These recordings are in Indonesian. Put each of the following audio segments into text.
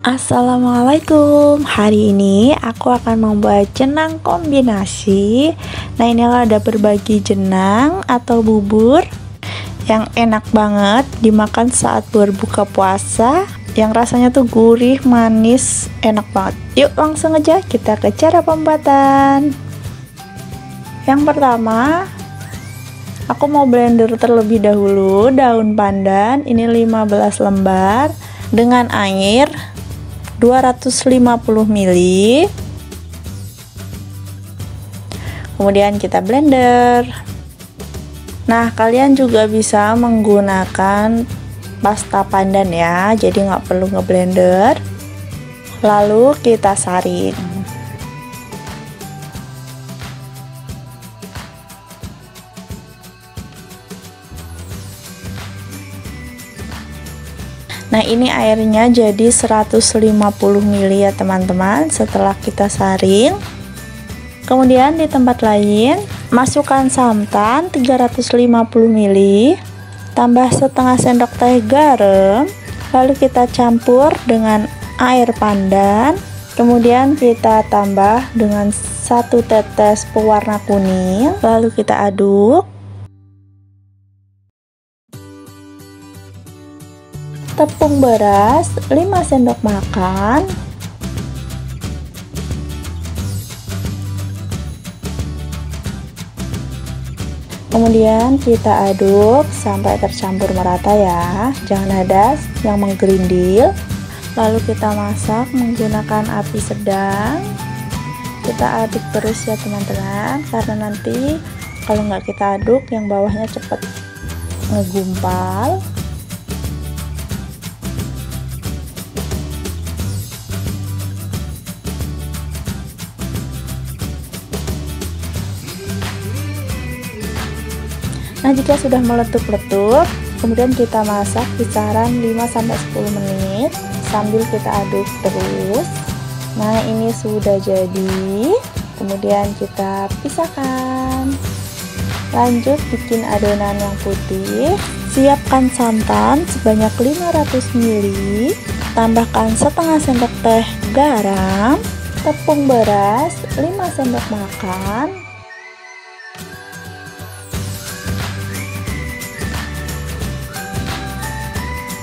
Assalamualaikum. Hari ini aku akan membuat jenang kombinasi. Nah, ini ada berbagi jenang atau bubur yang enak banget dimakan saat berbuka puasa, yang rasanya tuh gurih, manis, enak banget. Yuk langsung aja kita ke cara pembuatan. Yang pertama, aku mau blender terlebih dahulu daun pandan ini 15 lembar dengan air 250 ml. Kemudian kita blender. Nah, kalian juga bisa menggunakan pasta pandan ya, jadi nggak perlu ngeblender. Lalu kita saring. Nah, ini airnya jadi 150 ml ya teman-teman. Setelah kita saring, kemudian di tempat lain masukkan santan 350 ml, tambah setengah sendok teh garam, lalu kita campur dengan air pandan, kemudian kita tambah dengan 1 tetes pewarna kuning, lalu kita aduk. Tepung beras 5 sendok makan, kemudian kita aduk sampai tercampur merata ya, jangan ada yang menggerindil. Lalu kita masak menggunakan api sedang, kita aduk terus ya teman-teman, karena nanti kalau nggak kita aduk yang bawahnya cepet ngegumpal. Nah, jika sudah meletup-letup, kemudian kita masak kisaran 5-10 menit sambil kita aduk terus. Nah, ini sudah jadi. Kemudian kita pisahkan. Lanjut bikin adonan yang putih. Siapkan santan sebanyak 500 ml, tambahkan setengah sendok teh garam, tepung beras 5 sendok makan,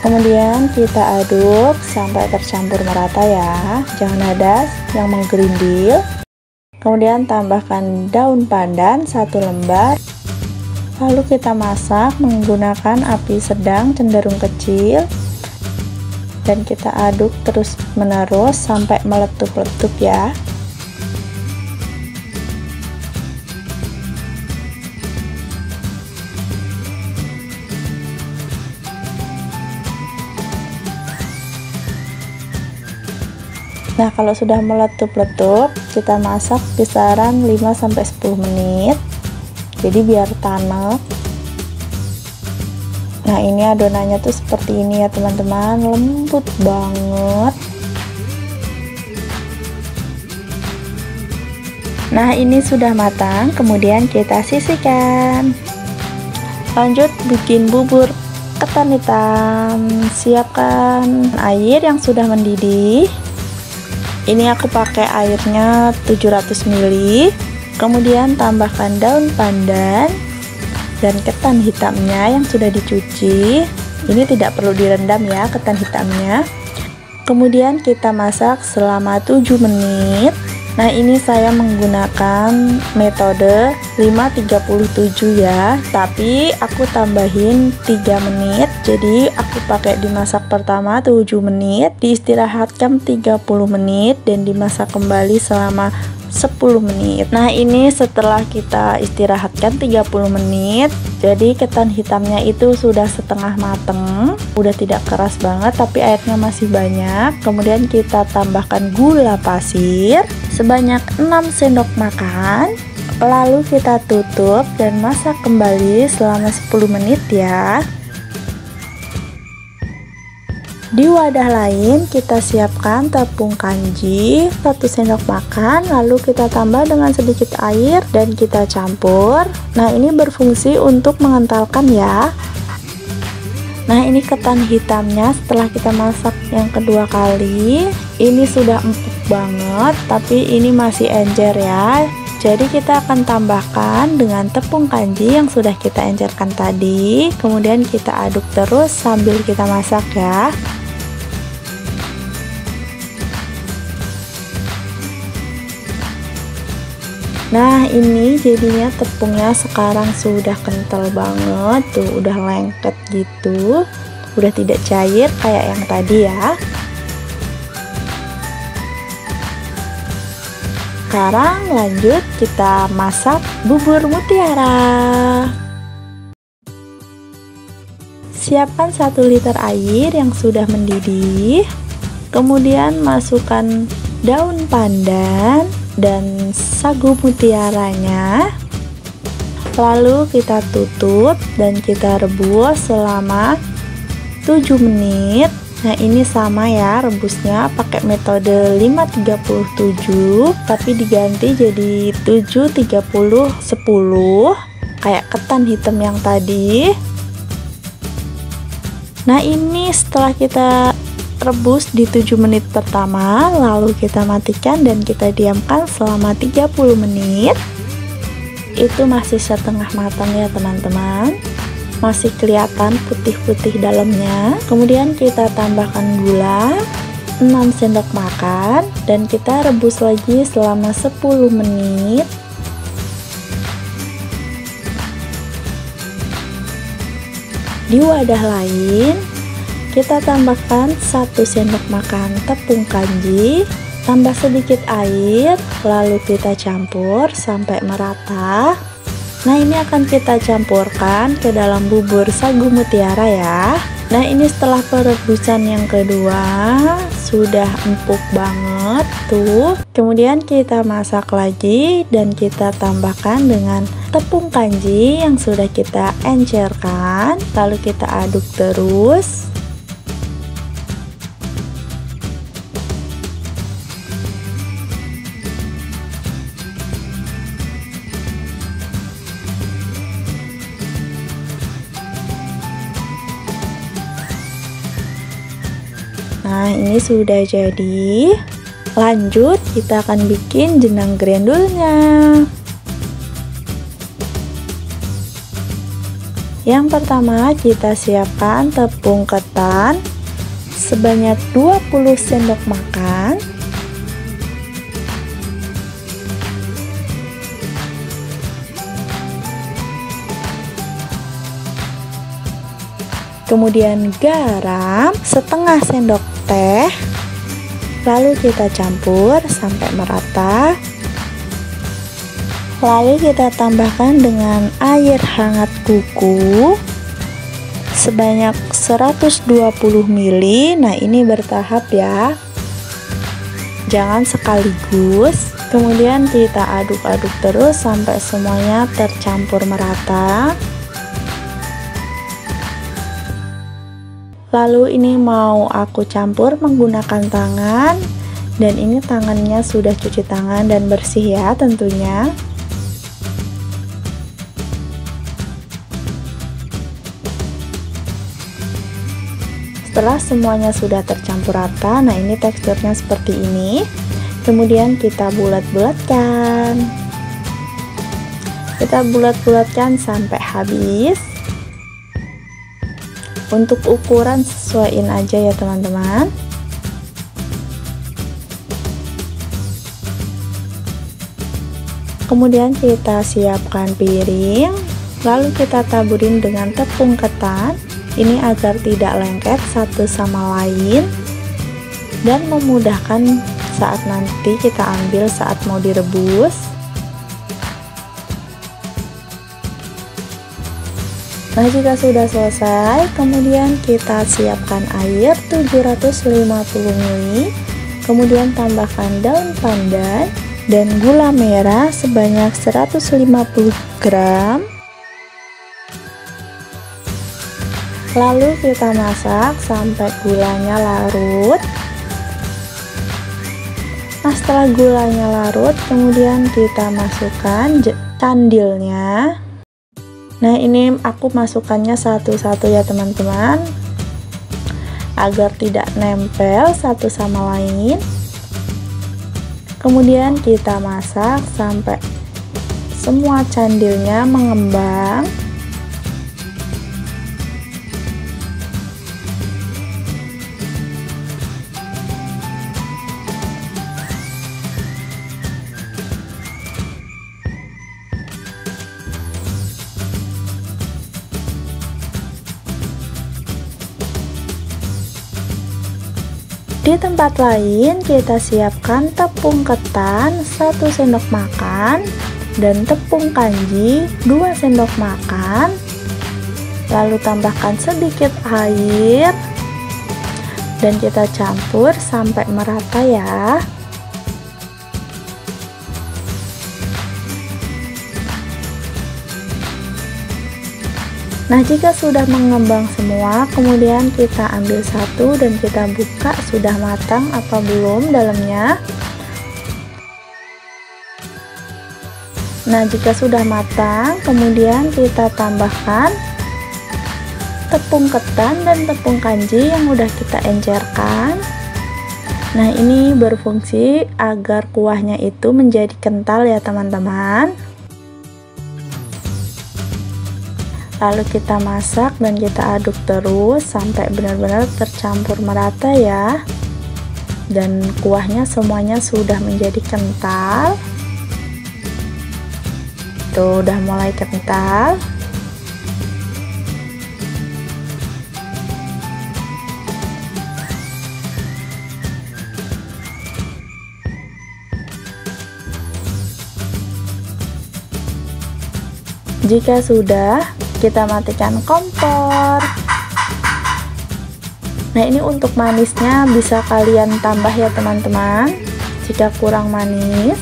kemudian kita aduk sampai tercampur merata ya, jangan ada yang menggerindil. Kemudian tambahkan daun pandan 1 lembar, lalu kita masak menggunakan api sedang cenderung kecil, dan kita aduk terus menerus sampai meletup-letup ya. Nah, kalau sudah meletup-letup, kita masak kisaran 5-10 menit. Jadi biar tanek. Nah, ini adonannya tuh seperti ini ya teman-teman, lembut banget. Nah, ini sudah matang, kemudian kita sisihkan. Lanjut bikin bubur ketan hitam. Siapkan air yang sudah mendidih. Ini aku pakai airnya 700 ml, kemudian tambahkan daun pandan dan ketan hitamnya yang sudah dicuci. Ini tidak perlu direndam ya ketan hitamnya. Kemudian kita masak selama 7 menit. Nah, ini saya menggunakan metode 5-37 ya, tapi aku tambahin 3 menit. Jadi aku pakai dimasak pertama 7 menit, diistirahatkan 30 menit, dan dimasak kembali selama 10 menit. Nah, ini setelah kita istirahatkan 30 menit, jadi ketan hitamnya itu sudah setengah mateng, udah tidak keras banget tapi airnya masih banyak. Kemudian kita tambahkan gula pasir sebanyak 6 sendok makan, lalu kita tutup dan masak kembali selama 10 menit ya. Di wadah lain kita siapkan tepung kanji 1 sendok makan, lalu kita tambah dengan sedikit air dan kita campur. Nah, ini berfungsi untuk mengentalkan ya. Nah, ini ketan hitamnya setelah kita masak yang kedua kali, ini sudah empuk banget, tapi ini masih encer ya. Jadi kita akan tambahkan dengan tepung kanji yang sudah kita encerkan tadi. Kemudian kita aduk terus sambil kita masak ya. Nah, ini jadinya tepungnya sekarang sudah kental banget tuh, udah lengket gitu, udah tidak cair kayak yang tadi ya. Sekarang lanjut kita masak bubur mutiara. Siapkan 1 liter air yang sudah mendidih, kemudian masukkan daun pandan dan sagu mutiaranya, lalu kita tutup dan kita rebus selama 7 menit. Nah, ini sama ya rebusnya pakai metode 5-30-7, tapi diganti jadi 7-30-10 kayak ketan hitam yang tadi. Nah, ini setelah kita rebus di 7 menit pertama, lalu kita matikan dan kita diamkan selama 30 menit. Itu masih setengah matang ya teman-teman, masih kelihatan putih-putih dalamnya. Kemudian kita tambahkan gula 6 sendok makan dan kita rebus lagi selama 10 menit. Di wadah lain kita tambahkan 1 sendok makan tepung kanji, tambah sedikit air, lalu kita campur sampai merata. Nah, ini akan kita campurkan ke dalam bubur sagu mutiara ya. Nah, ini setelah perebusan yang kedua sudah empuk banget tuh. Kemudian kita masak lagi dan kita tambahkan dengan tepung kanji yang sudah kita encerkan, lalu kita aduk terus. Nah, ini sudah jadi. Lanjut kita akan bikin jenang grendulnya. Yang pertama kita siapkan tepung ketan sebanyak 20 sendok makan. Kemudian garam setengah sendok teh, lalu kita campur sampai merata. Lalu kita tambahkan dengan air hangat kuku sebanyak 120 ml. Nah, ini bertahap ya, jangan sekaligus. Kemudian kita aduk-aduk terus sampai semuanya tercampur merata. Lalu ini mau aku campur menggunakan tangan, dan ini tangannya sudah cuci tangan dan bersih ya tentunya. Setelah semuanya sudah tercampur rata, nah ini teksturnya seperti ini. Kemudian kita bulat-bulatkan. Kita bulat-bulatkan sampai habis. Untuk ukuran sesuaiin aja ya teman-teman. Kemudian kita siapkan piring, lalu kita taburin dengan tepung ketan. Ini agar tidak lengket satu sama lain dan memudahkan saat nanti kita ambil saat mau direbus. Nah, jika sudah selesai, kemudian kita siapkan air 750 ml, kemudian tambahkan daun pandan dan gula merah sebanyak 150 gram. Lalu kita masak sampai gulanya larut. Nah, setelah gulanya larut, kemudian kita masukkan candilnya. Nah, ini aku masukkannya satu-satu ya teman-teman, agar tidak nempel satu sama lain. Kemudian kita masak sampai semua candilnya mengembang. Di tempat lain kita siapkan tepung ketan 1 sendok makan dan tepung kanji 2 sendok makan. Lalu tambahkan sedikit air dan kita campur sampai merata ya. Nah, jika sudah mengembang semua, kemudian kita ambil satu dan kita buka sudah matang apa belum dalamnya. Nah, jika sudah matang, kemudian kita tambahkan tepung ketan dan tepung kanji yang udah kita encerkan. Nah, ini berfungsi agar kuahnya itu menjadi kental ya teman-teman. Lalu kita masak dan kita aduk terus sampai benar-benar tercampur merata ya, dan kuahnya semuanya sudah menjadi kental. Tuh, udah mulai kental. Jika sudah, kita matikan kompor. Nah, ini untuk manisnya bisa kalian tambah ya teman-teman jika kurang manis.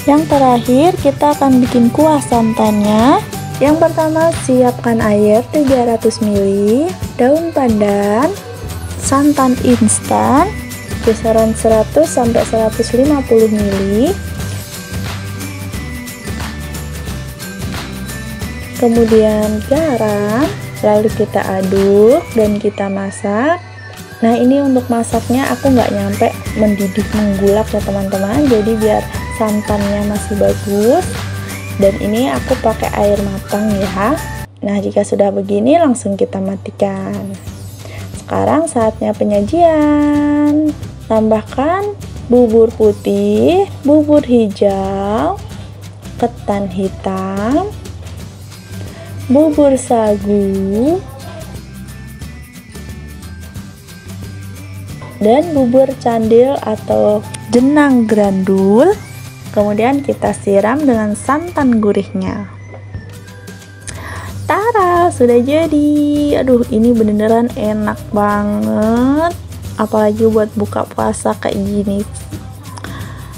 Yang terakhir kita akan bikin kuah santannya. Yang pertama, siapkan air 300 ml, daun pandan, santan instan kisaran 100 sampai 150 ml. Kemudian garam, lalu kita aduk dan kita masak. Nah, ini untuk masaknya aku nggak nyampe mendidih menggulak ya teman-teman, jadi biar santannya masih bagus. Dan ini aku pakai air matang ya. Nah, jika sudah begini langsung kita matikan. Sekarang saatnya penyajian. Tambahkan bubur putih, bubur hijau, ketan hitam, bubur sagu, dan bubur candil atau jenang grandul. Kemudian kita siram dengan santan gurihnya. Tara, sudah jadi. Aduh, ini beneran enak banget, apalagi buat buka puasa kayak gini.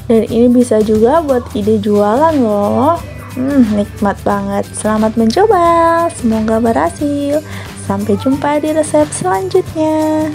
Dan ini bisa juga buat ide jualan loh. Nikmat banget. Selamat mencoba, semoga berhasil. Sampai jumpa di resep selanjutnya.